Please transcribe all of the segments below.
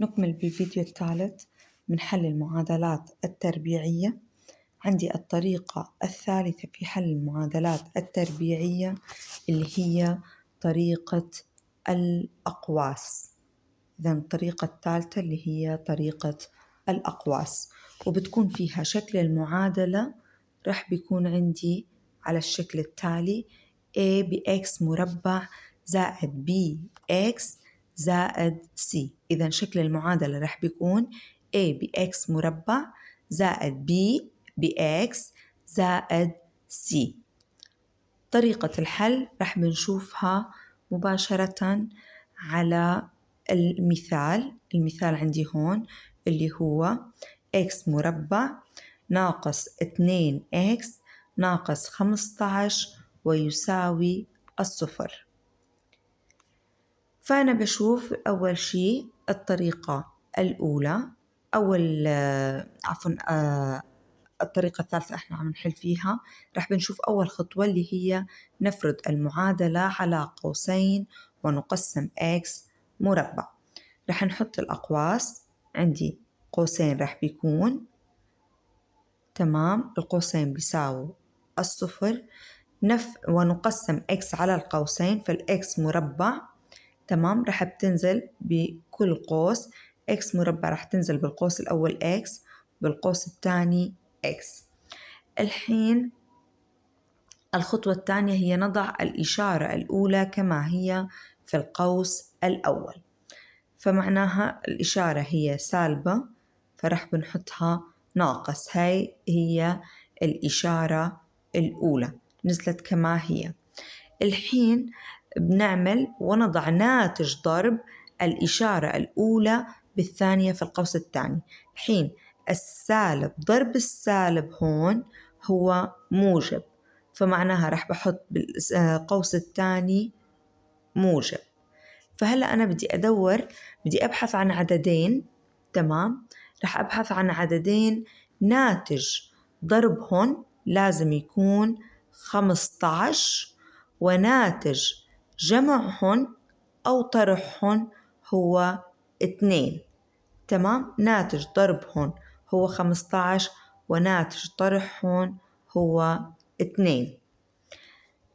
نكمل بالفيديو الثالث من حل المعادلات التربيعية. عندي الطريقة الثالثة في حل المعادلات التربيعية اللي هي طريقة الأقواس. إذن الطريقة الثالثة اللي هي طريقة الأقواس، وبتكون فيها شكل المعادلة رح بيكون عندي على الشكل التالي: a بx مربع زائد bx زائد c. إذن شكل المعادلة رح بيكون a بx مربع زائد b بx زائد c. طريقة الحل رح بنشوفها مباشرة على المثال عندي هون اللي هو x مربع ناقص 2x ناقص 15 ويساوي الصفر. فأنا بشوف أول شيء الطريقة الأولى الطريقة الثالثة احنا عم نحل فيها. رح بنشوف أول خطوة اللي هي نفرض المعادلة على قوسين ونقسم x مربع. رح نحط الأقواس. عندي قوسين رح بيكون تمام، القوسين بيساووا الصفر ونقسم x على القوسين، فالx مربع تمام رح بتنزل بكل قوس x مربع رح تنزل بالقوس الأول x بالقوس الثاني x. الحين الخطوة الثانية هي نضع الإشارة الأولى كما هي في القوس الأول، فمعناها الإشارة هي سالبة فرح بنحطها ناقص. هاي هي الإشارة الأولى نزلت كما هي. الحين بنعمل ونضع ناتج ضرب الإشارة الأولى بالثانية في القوس الثاني. الحين السالب ضرب السالب هون هو موجب، فمعناها رح بحط بالقوس الثاني موجب. فهلأ أنا بدي أبحث عن عددين. تمام، رح أبحث عن عددين ناتج ضربهم لازم يكون 15 وناتج جمعهم أو طرحهم هو 2. تمام، ناتج ضربهم هو 15 وناتج طرحهم هو 2.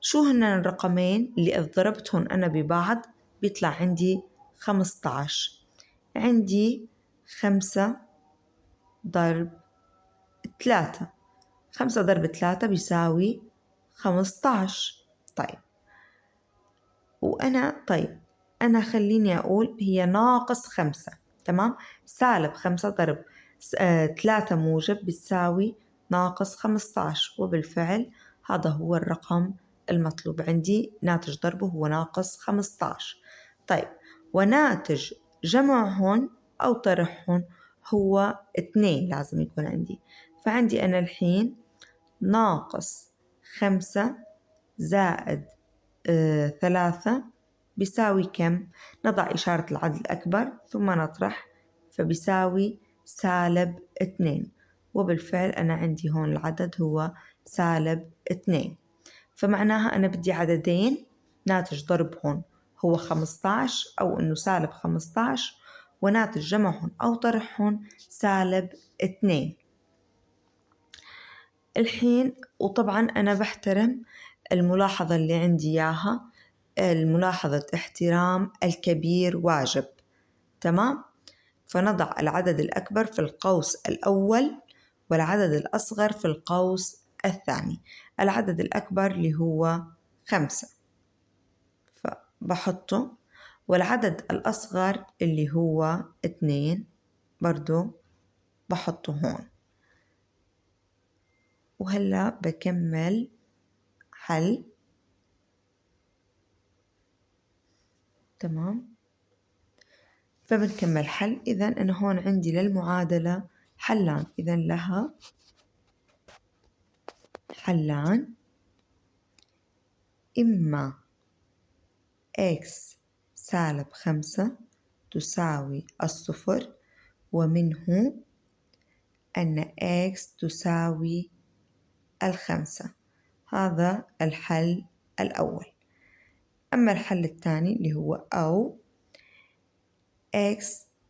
شو هن الرقمين اللي إذا ضربتهم أنا ببعض بيطلع عندي 15؟ عندي 5 ضرب 3. 5 ضرب 3 بيساوي 15. أنا خليني أقول هي ناقص 5. تمام، سالب 5 ضرب 3 موجب بتساوي ناقص 15، وبالفعل هذا هو الرقم المطلوب عندي، ناتج ضربه هو ناقص 15. وناتج جمعهن أو طرحهن هو 2 لازم يكون عندي. فعندي أنا الحين ناقص 5 زائد 3 بيساوي كم؟ نضع إشارة العدد الأكبر ثم نطرح، فبيساوي سالب 2، وبالفعل أنا عندي هون العدد هو سالب 2. فمعناها أنا بدي عددين ناتج ضربهم هو 15 أو إنه سالب 15 وناتج جمعهم أو طرحهم سالب 2. الحين وطبعا أنا بحترم الملاحظة اللي عندي إياها، الملاحظة احترام الكبير واجب. تمام، فنضع العدد الأكبر في القوس الأول والعدد الأصغر في القوس الثاني. العدد الأكبر اللي هو 5 فبحطه، والعدد الأصغر اللي هو 2 برضو بحطه هون. وهلأ بكمل حل. تمام، فبنكمل حل. إذن أنا هون عندي للمعادلة حلان، إذن لها حلان: إما x سالب 5 تساوي الصفر، ومنه أن x تساوي 5. هذا الحل الأول. أما الحل الثاني اللي هو أو x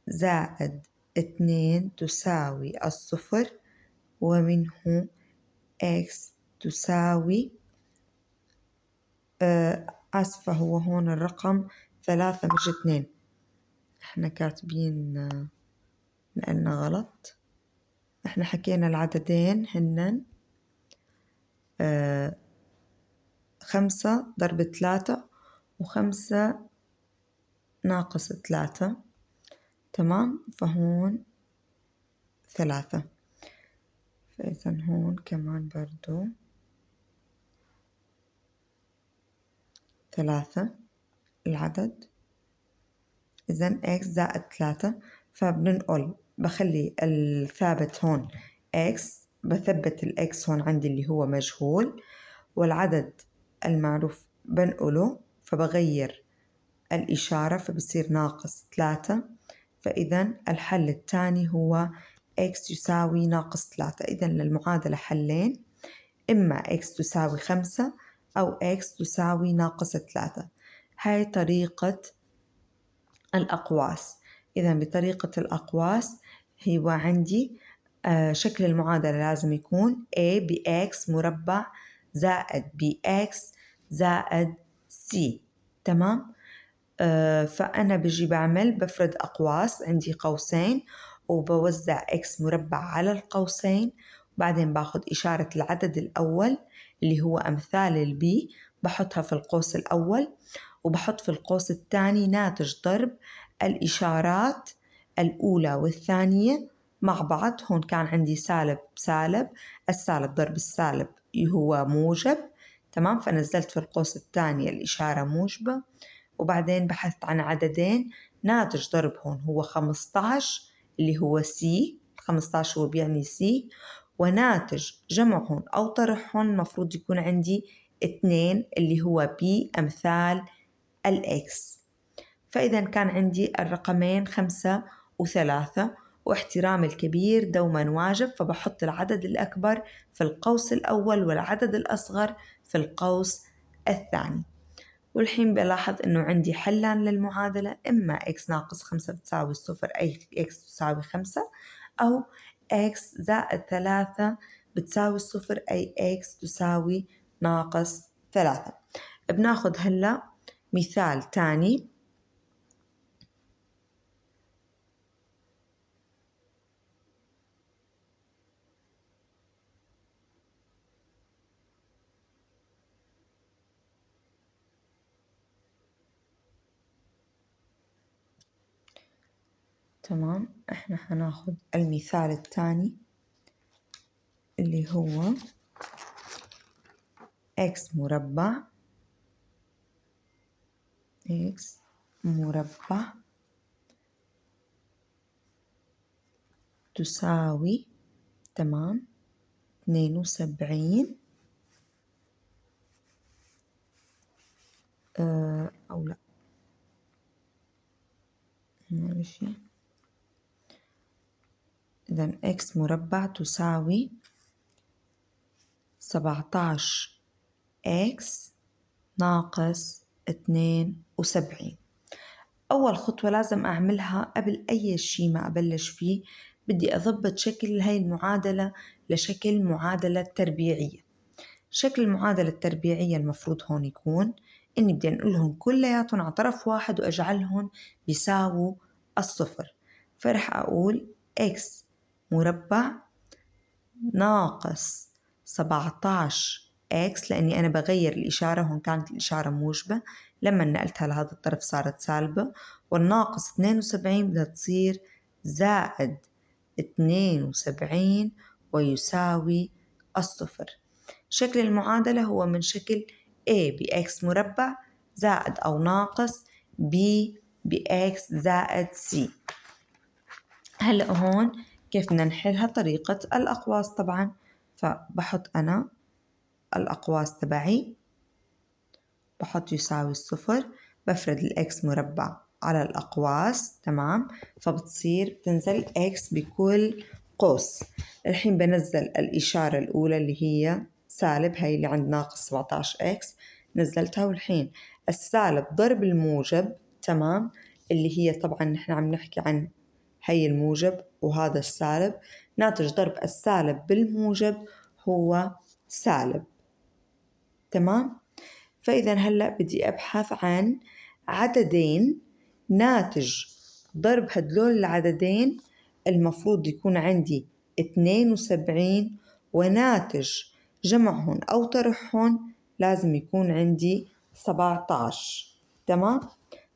زائد 2 تساوي 0، ومنه x تساوي آسفة، هو هون الرقم 3 مش 2، احنا كاتبين نقلنا غلط. احنا حكينا العددين هنن 5 ضرب 3 و5 ناقص 3، تمام. فهون 3، فإذا هون كمان برضو 3 العدد. إذن x زائد 3، فبننقل بخلي الثابت هون x، بثبت الx هون عندي اللي هو مجهول، والعدد المعروف بنقله، فبغير الإشارة فبصير ناقص 3. فإذا الحل الثاني هو x يساوي ناقص 3. إذا للمعادلة حلين، إما x تساوي 5 أو x تساوي ناقص 3. هاي طريقة الأقواس. إذا بطريقة الأقواس هو عندي شكل المعادلة لازم يكون a بx مربع زائد bx زائد c، تمام. فأنا بجي بفرد أقواس، عندي قوسين وبوزع x مربع على القوسين، وبعدين باخد إشارة العدد الأول اللي هو أمثال البي بحطها في القوس الأول، وبحط في القوس الثاني ناتج ضرب الإشارات الأولى والثانية مع بعض. هون كان عندي سالب بسالب، السالب ضرب السالب هو موجب، تمام. فنزلت في القوس الثاني الإشارة موجبة، وبعدين بحثت عن عددين ناتج ضربهم هو 15 اللي هو C، 15 هو بيعني C، وناتج جمعهم أو طرحهم المفروض يكون عندي 2 اللي هو B أمثال الإكس. فإذا كان عندي الرقمين 5 و3، واحترام الكبير دوما واجب، فبحط العدد الأكبر في القوس الأول والعدد الأصغر في القوس الثاني. والحين بلاحظ إنه عندي حلان للمعادلة، إما x ناقص 5 بتساوي 0 أي x تساوي 5، أو x زائد 3 بتساوي 0 أي x تساوي ناقص 3. بناخد هلأ مثال تاني. تمام، احنا هناخد المثال الثاني اللي هو x مربع تساوي، تمام، 72 أو لا ماشي. إذا x مربع تساوي 17 x ناقص 72. أول خطوة لازم أعملها قبل أي شيء ما أبلش فيه، بدي أضبط شكل هاي المعادلة لشكل معادلة تربيعية. شكل المعادلة التربيعية المفروض هون يكون إني بدي أنقلهم كلياتهم على طرف واحد وأجعلهم بيساووا الصفر. فرح أقول x مربع ناقص 17 x، لأني أنا بغير الإشارة، هون كانت الإشارة موجبة، لما نقلتها لهذا الطرف صارت سالبة، والناقص 72 بدها تصير زائد 72 ويساوي الصفر. شكل المعادلة هو من شكل a بx مربع زائد أو ناقص b بx زائد c. هلأ هون كيف بدنا نحلها؟ طريقة الأقواس طبعا. فبحط أنا الأقواس تبعي، بحط يساوي الصفر، بفرد الإكس مربع على الأقواس، تمام. فبتصير تنزل إكس بكل قوس. الحين بنزل الإشارة الأولى اللي هي سالب، هاي اللي عند ناقص 17 إكس، نزلتها. والحين السالب ضرب الموجب، تمام، اللي هي طبعا نحن عم نحكي عن هي الموجب وهذا السالب، ناتج ضرب السالب بالموجب هو سالب. تمام؟ فإذا هلأ بدي أبحث عن عددين ناتج ضرب هدول العددين المفروض يكون عندي 72 وناتج جمعهم أو طرحهم لازم يكون عندي 17. تمام؟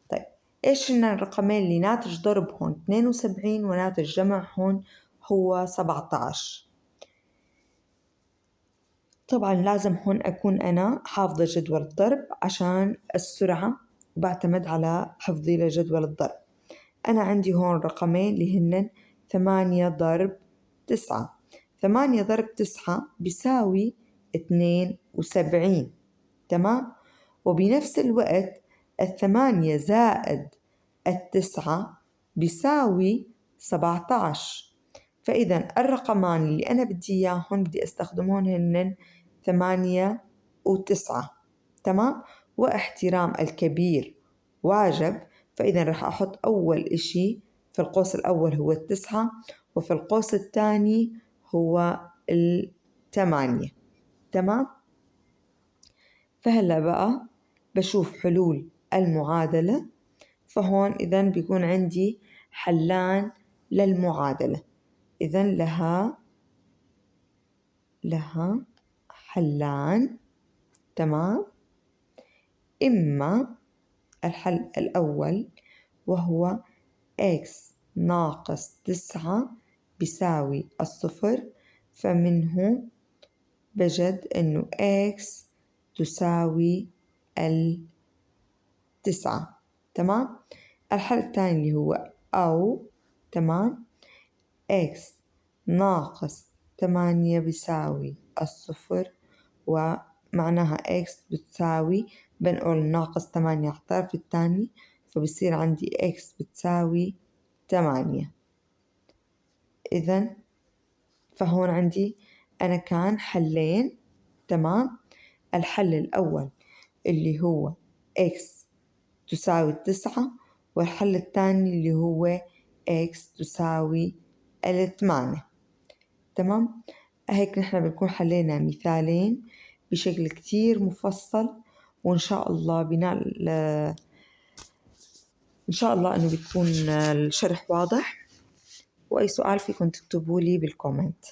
طيب إيش هن الرقمين اللي ناتج ضربهم 72 وناتج جمعهم هو 17؟ طبعا لازم هون أكون أنا حافظة جدول الضرب عشان السرعة وبعتمد على حفظي لجدول الضرب. أنا عندي هون رقمين اللي هن 8 ضرب 9. 8 ضرب 9 بيساوي 72. تمام؟ وبنفس الوقت 8 زائد 9 بيساوي 17. فإذا الرقمان اللي أنا بدي إياهم بدي أستخدمهم هن 8 و9. تمام؟ واحترام الكبير واجب، فإذا رح أحط أول إشي في القوس الأول هو 9 وفي القوس الثاني هو 8. تمام؟ فهلأ بقى بشوف حلول المعادلة. فهون إذا بيكون عندي حلان للمعادلة، إذا لها حلان. تمام؟ إما الحل الأول وهو x ناقص 9 بيساوي 0، فمنه بجد إنه x تساوي 9. تمام؟ الحل الثاني اللي هو أو، تمام، x ناقص 8 بيساوي 0، ومعناها x بتساوي بنقول ناقص 8 على الطرف الثاني فبصير عندي x بتساوي 8. إذن فهون عندي أنا كان حلين. تمام؟ الحل الأول اللي هو x تساوي 9، والحل الثاني اللي هو x تساوي 8. تمام؟ هيك نحن بنكون حلينا مثالين بشكل كتير مفصل، وإن شاء الله إن شاء الله إنه بيكون الشرح واضح، وأي سؤال فيكم تكتبوا لي بالكومنت.